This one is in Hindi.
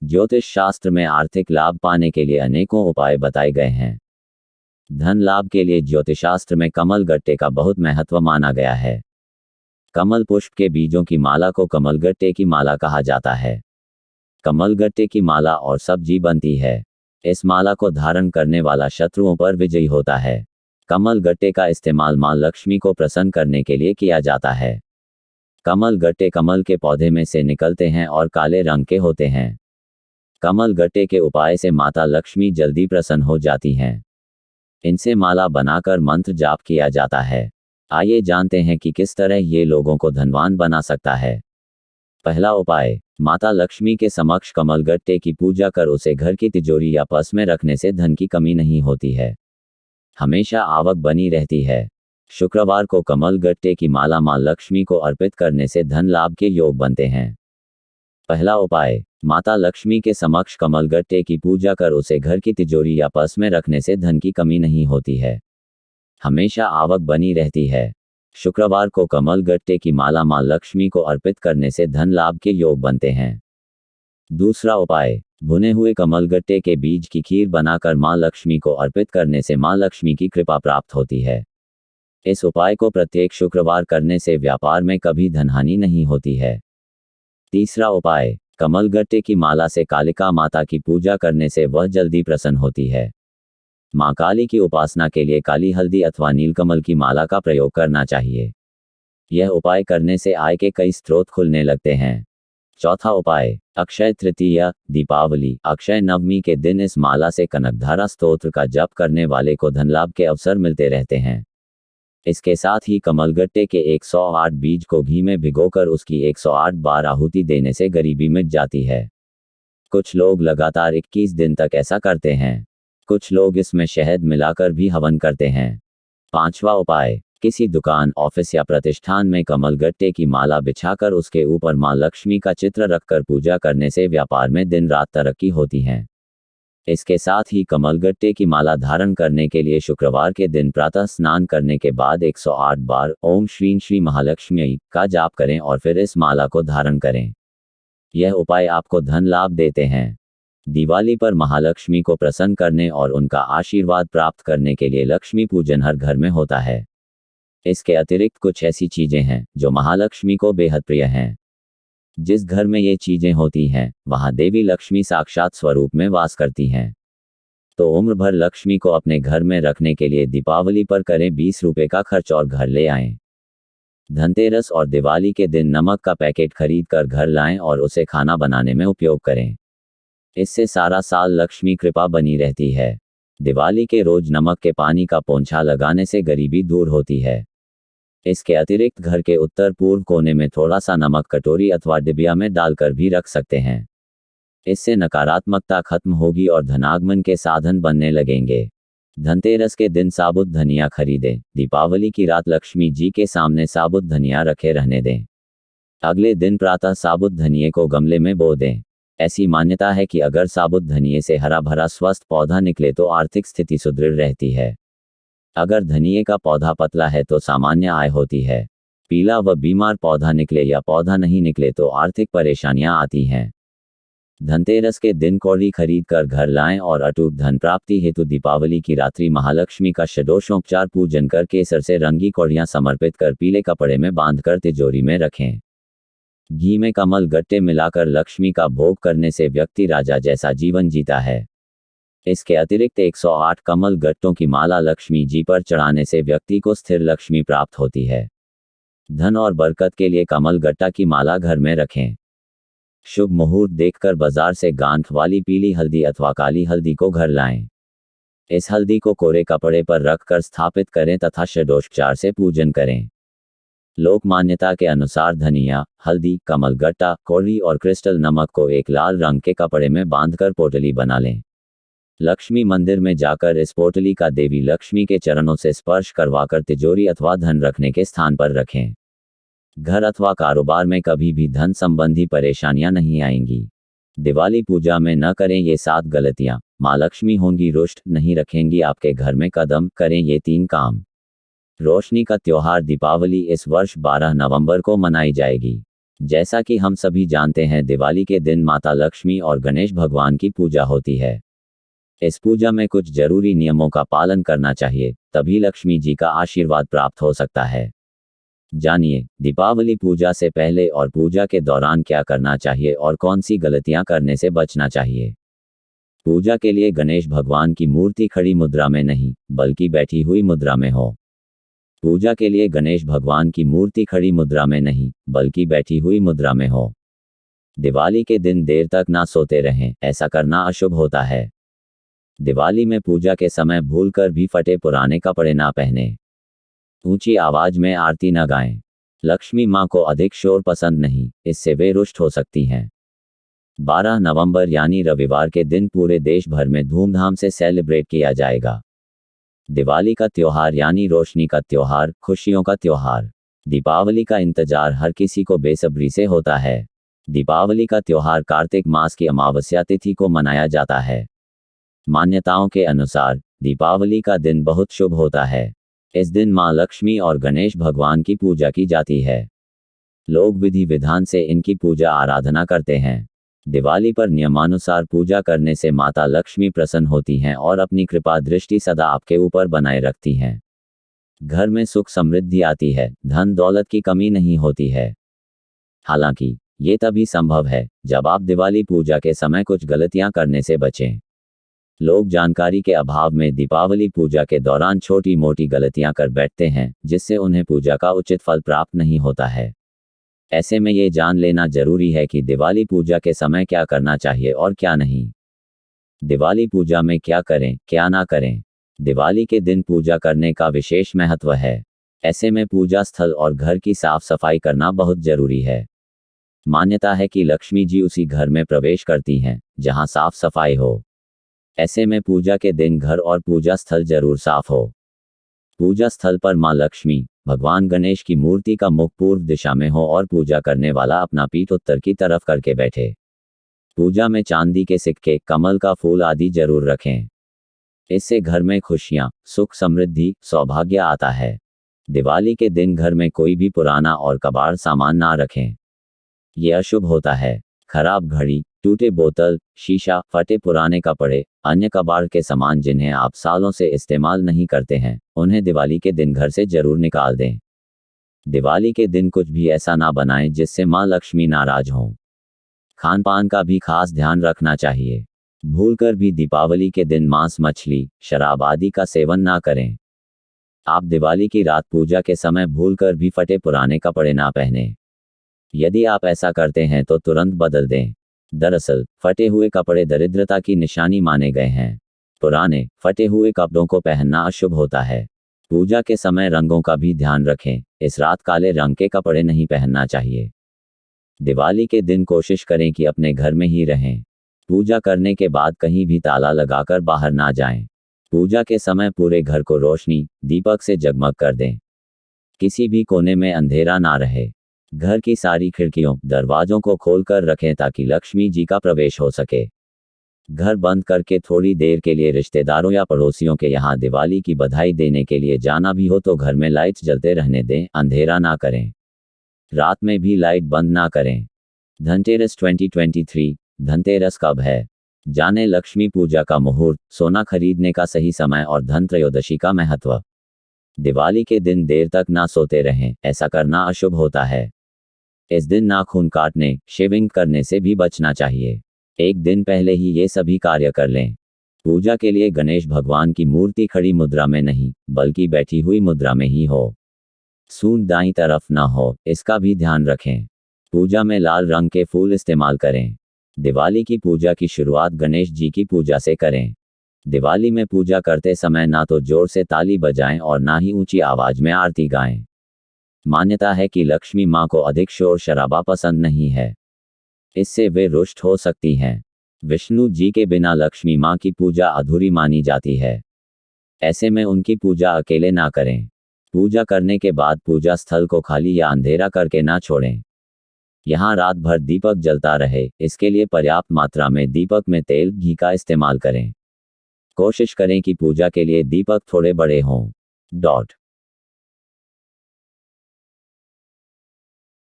ज्योतिष शास्त्र में आर्थिक लाभ पाने के लिए अनेकों उपाय बताए गए हैं। धन लाभ के लिए ज्योतिषशास्त्र में कमल गट्टे का बहुत महत्व माना गया है। कमल पुष्प के बीजों की माला को कमल गट्टे की माला कहा जाता है। कमल गट्टे की माला और सब्जी बनती है। इस माला को धारण करने वाला शत्रुओं पर विजयी होता है। कमल गट्टे का इस्तेमाल मां लक्ष्मी को प्रसन्न करने के लिए किया जाता है। कमल गट्टे कमल के पौधे में से निकलते हैं और काले रंग के होते हैं। कमल गट्टे के उपाय से माता लक्ष्मी जल्दी प्रसन्न हो जाती हैं। इनसे माला बनाकर मंत्र जाप किया जाता है। आइए जानते हैं कि किस तरह ये लोगों को धनवान बना सकता है। पहला उपाय, माता लक्ष्मी के समक्ष कमल गट्टे की पूजा कर उसे घर की तिजोरी या पर्स में रखने से धन की कमी नहीं होती है, हमेशा आवक बनी रहती है। शुक्रवार को कमल गट्टे की माला मां लक्ष्मी को अर्पित करने से धन लाभ के योग बनते हैं। पहला उपाय, माता लक्ष्मी के समक्ष कमल गट्टे की पूजा कर उसे घर की तिजोरी या पर्स में रखने से धन की कमी नहीं होती है, हमेशा आवक बनी रहती है। शुक्रवार को कमल गट्टे की माला मां लक्ष्मी को अर्पित करने से धन लाभ के योग बनते हैं। दूसरा उपाय, भुने हुए कमल गट्टे के बीज की खीर बनाकर मां लक्ष्मी को अर्पित करने से मां लक्ष्मी की कृपा प्राप्त होती है। इस उपाय को प्रत्येक शुक्रवार करने से व्यापार में कभी धनहानि नहीं होती है। तीसरा उपाय, कमल गट्टे की माला से कालिका माता की पूजा करने से वह जल्दी प्रसन्न होती है। मां काली की उपासना के लिए काली हल्दी अथवा नीलकमल की माला का प्रयोग करना चाहिए। यह उपाय करने से आय के कई स्रोत खुलने लगते हैं। चौथा उपाय, अक्षय तृतीया, दीपावली, अक्षय नवमी के दिन इस माला से कनकधारा स्तोत्र का जप करने वाले को धनलाभ के अवसर मिलते रहते हैं। इसके साथ ही कमल गट्टे के 108 बीज को घी में भिगोकर उसकी 108 बार आहुति देने से गरीबी मिट जाती है। कुछ लोग लगातार 21 दिन तक ऐसा करते हैं। कुछ लोग इसमें शहद मिलाकर भी हवन करते हैं। पांचवा उपाय, किसी दुकान, ऑफिस या प्रतिष्ठान में कमल गट्टे की माला बिछाकर उसके ऊपर मां लक्ष्मी का चित्र रखकर पूजा करने से व्यापार में दिन रात तरक्की होती है। इसके साथ ही कमल गट्टे की माला धारण करने के लिए शुक्रवार के दिन प्रातः स्नान करने के बाद 108 बार ओम श्रीं श्री महालक्ष्मी का जाप करें और फिर इस माला को धारण करें। यह उपाय आपको धन लाभ देते हैं। दिवाली पर महालक्ष्मी को प्रसन्न करने और उनका आशीर्वाद प्राप्त करने के लिए लक्ष्मी पूजन हर घर में होता है। इसके अतिरिक्त कुछ ऐसी चीजें हैं जो महालक्ष्मी को बेहद प्रिय हैं। जिस घर में ये चीजें होती हैं, वहां देवी लक्ष्मी साक्षात स्वरूप में वास करती हैं। तो उम्र भर लक्ष्मी को अपने घर में रखने के लिए दीपावली पर करें 20 रुपए का खर्च और घर ले आएं। धनतेरस और दिवाली के दिन नमक का पैकेट खरीद कर घर लाएं और उसे खाना बनाने में उपयोग करें। इससे सारा साल लक्ष्मी कृपा बनी रहती है। दिवाली के रोज नमक के पानी का पोंछा लगाने से गरीबी दूर होती है। इसके अतिरिक्त घर के उत्तर पूर्व कोने में थोड़ा सा नमक कटोरी अथवा डिबिया में डालकर भी रख सकते हैं। इससे नकारात्मकता खत्म होगी और धनागमन के साधन बनने लगेंगे। धनतेरस के दिन साबुत धनिया खरीदें। दीपावली की रात लक्ष्मी जी के सामने साबुत धनिया रखे रहने दें। अगले दिन प्रातः साबुत धनिये को गमले में बो दें। ऐसी मान्यता है कि अगर साबुत धनिये से हरा भरा स्वस्थ पौधा निकले तो आर्थिक स्थिति सुदृढ़ रहती है। अगर धनिये का पौधा पतला है तो सामान्य आय होती है। पीला व बीमार पौधा निकले या पौधा नहीं निकले तो आर्थिक परेशानियां आती हैं। धनतेरस के दिन कौड़ी खरीद कर घर लाएं और अटूट धन प्राप्ति हेतु दीपावली की रात्रि महालक्ष्मी का षोडशोपचार पूजन कर केसर से रंगी कौड़ियां समर्पित कर पीले कपड़े में बांधकर तिजोरी में रखें। घी में कमल गट्टे मिलाकर लक्ष्मी का भोग करने से व्यक्ति राजा जैसा जीवन जीता है। इसके अतिरिक्त 108 कमल गट्टों की माला लक्ष्मी जी पर चढ़ाने से व्यक्ति को स्थिर लक्ष्मी प्राप्त होती है। धन और बरकत के लिए कमल गट्टा की माला घर में रखें। शुभ मुहूर्त देखकर बाजार से गांठ वाली पीली हल्दी अथवा काली हल्दी को घर लाएं। इस हल्दी को कोरे कपड़े पर रखकर स्थापित करें तथा षोडशोपचार से पूजन करें। लोक मान्यता के अनुसार धनिया, हल्दी, कमल गट्टा, कौड़ी और क्रिस्टल नमक को एक लाल रंग के कपड़े में बांधकर पोटली बना लें। लक्ष्मी मंदिर में जाकर इस पोटली का देवी लक्ष्मी के चरणों से स्पर्श करवाकर तिजोरी अथवा धन रखने के स्थान पर रखें। घर अथवा कारोबार में कभी भी धन संबंधी परेशानियां नहीं आएंगी। दिवाली पूजा में न करें ये 7 गलतियां, मां लक्ष्मी होंगी रुष्ट, नहीं रखेंगी आपके घर में कदम। करें ये 3 काम। रोशनी का त्योहार दीपावली इस वर्ष 12 नवंबर को मनाई जाएगी। जैसा कि हम सभी जानते हैं, दिवाली के दिन माता लक्ष्मी और गणेश भगवान की पूजा होती है। इस पूजा में कुछ जरूरी नियमों का पालन करना चाहिए, तभी लक्ष्मी जी का आशीर्वाद प्राप्त हो सकता है। जानिए, दीपावली पूजा से पहले और पूजा के दौरान क्या करना चाहिए और कौन सी गलतियां करने से बचना चाहिए। पूजा के लिए गणेश भगवान की मूर्ति खड़ी मुद्रा में नहीं, बल्कि बैठी हुई मुद्रा में हो। पूजा के लिए गणेश भगवान की मूर्ति खड़ी मुद्रा में नहीं, बल्कि बैठी हुई मुद्रा में हो। दिवाली के दिन देर तक ना सोते रहें, ऐसा करना अशुभ होता है। दिवाली में पूजा के समय भूलकर भी फटे पुराने कपड़े ना पहने। ऊंची आवाज में आरती न गाएं। लक्ष्मी माँ को अधिक शोर पसंद नहीं, इससे वे रुष्ट हो सकती हैं। 12 नवंबर यानी रविवार के दिन पूरे देश भर में धूमधाम से सेलिब्रेट किया जाएगा। दिवाली का त्योहार यानी रोशनी का त्योहार, खुशियों का त्योहार। दीपावली का इंतजार हर किसी को बेसब्री से होता है। दीपावली का त्योहार कार्तिक मास की अमावस्या तिथि को मनाया जाता है। मान्यताओं के अनुसार दीपावली का दिन बहुत शुभ होता है। इस दिन मां लक्ष्मी और गणेश भगवान की पूजा की जाती है। लोग विधि विधान से इनकी पूजा आराधना करते हैं। दिवाली पर नियमानुसार पूजा करने से माता लक्ष्मी प्रसन्न होती हैं और अपनी कृपा दृष्टि सदा आपके ऊपर बनाए रखती हैं। घर में सुख समृद्धि आती है, धन दौलत की कमी नहीं होती है। हालांकि ये तभी संभव है जब आप दिवाली पूजा के समय कुछ गलतियां करने से बचें। लोग जानकारी के अभाव में दीपावली पूजा के दौरान छोटी मोटी गलतियां कर बैठते हैं, जिससे उन्हें पूजा का उचित फल प्राप्त नहीं होता है। ऐसे में ये जान लेना जरूरी है कि दिवाली पूजा के समय क्या करना चाहिए और क्या नहीं। दिवाली पूजा में क्या करें, क्या ना करें। दिवाली के दिन पूजा करने का विशेष महत्व है। ऐसे में पूजा स्थल और घर की साफ सफाई करना बहुत जरूरी है। मान्यता है कि लक्ष्मी जी उसी घर में प्रवेश करती हैं जहां साफ सफाई हो। ऐसे में पूजा के दिन घर और पूजा स्थल जरूर साफ हो। पूजा स्थल पर मां लक्ष्मी, भगवान गणेश की मूर्ति का मुख पूर्व दिशा में हो और पूजा करने वाला अपना पीठ उत्तर की तरफ करके बैठे। पूजा में चांदी के सिक्के, कमल का फूल आदि जरूर रखें। इससे घर में खुशियां, सुख समृद्धि, सौभाग्य आता है। दिवाली के दिन घर में कोई भी पुराना और कबाड़ सामान ना रखें। यह अशुभ होता है। खराब घड़ी, टूटे बोतल, शीशा, फटे पुराने कपड़े, अन्य कबाड़ के सामान जिन्हें आप सालों से इस्तेमाल नहीं करते हैं, उन्हें दिवाली के दिन घर से जरूर निकाल दें। दिवाली के दिन कुछ भी ऐसा ना बनाएं जिससे मां लक्ष्मी नाराज हों। खान पान का भी खास ध्यान रखना चाहिए। भूलकर भी दीपावली के दिन मांस, मछली, शराब आदि का सेवन ना करें। आप दिवाली की रात पूजा के समय भूलकर भी फटे पुराने कपड़े ना पहने। यदि आप ऐसा करते हैं तो तुरंत बदल दें। दरअसल फटे हुए कपड़े दरिद्रता की निशानी माने गए हैं। पुराने फटे हुए कपड़ों को पहनना अशुभ होता है। पूजा के समय रंगों का भी ध्यान रखें। इस रात काले रंग के कपड़े नहीं पहनना चाहिए। दिवाली के दिन कोशिश करें कि अपने घर में ही रहें। पूजा करने के बाद कहीं भी ताला लगाकर बाहर ना जाएं। पूजा के समय पूरे घर को रोशनी, दीपक से जगमग कर दें। किसी भी कोने में अंधेरा ना रहे। घर की सारी खिड़कियों, दरवाजों को खोलकर रखें ताकि लक्ष्मी जी का प्रवेश हो सके। घर बंद करके थोड़ी देर के लिए रिश्तेदारों या पड़ोसियों के यहाँ दिवाली की बधाई देने के लिए जाना भी हो तो घर में लाइट्स जलते रहने दें, अंधेरा ना करें। रात में भी लाइट बंद ना करें। धनतेरस 2023। धनतेरस कब है? जाने लक्ष्मी पूजा का मुहूर्त, सोना खरीदने का सही समय और धन त्रयोदशी का महत्व। दिवाली के दिन देर तक ना सोते रहें, ऐसा करना अशुभ होता है। इस दिन नाखून काटने, शेविंग करने से भी बचना चाहिए। एक दिन पहले ही ये सभी कार्य कर लें। पूजा के लिए गणेश भगवान की मूर्ति खड़ी मुद्रा में नहीं, बल्कि बैठी हुई मुद्रा में ही हो। सूंड दाईं तरफ ना हो, इसका भी ध्यान रखें। पूजा में लाल रंग के फूल इस्तेमाल करें। दिवाली की पूजा की शुरुआत गणेश जी की पूजा से करें। दिवाली में पूजा करते समय ना तो जोर से ताली बजाएं और ना ही ऊंची आवाज में आरती गाएं। मान्यता है कि लक्ष्मी मां को अधिक शोर शराबा पसंद नहीं है। इससे वे रुष्ट हो सकती हैं। विष्णु जी के बिना लक्ष्मी मां की पूजा अधूरी मानी जाती है। ऐसे में उनकी पूजा अकेले ना करें। पूजा करने के बाद पूजा स्थल को खाली या अंधेरा करके ना छोड़ें। यहाँ रात भर दीपक जलता रहे, इसके लिए पर्याप्त मात्रा में दीपक में तेल, घी का इस्तेमाल करें। कोशिश करें कि पूजा के लिए दीपक थोड़े बड़े हों।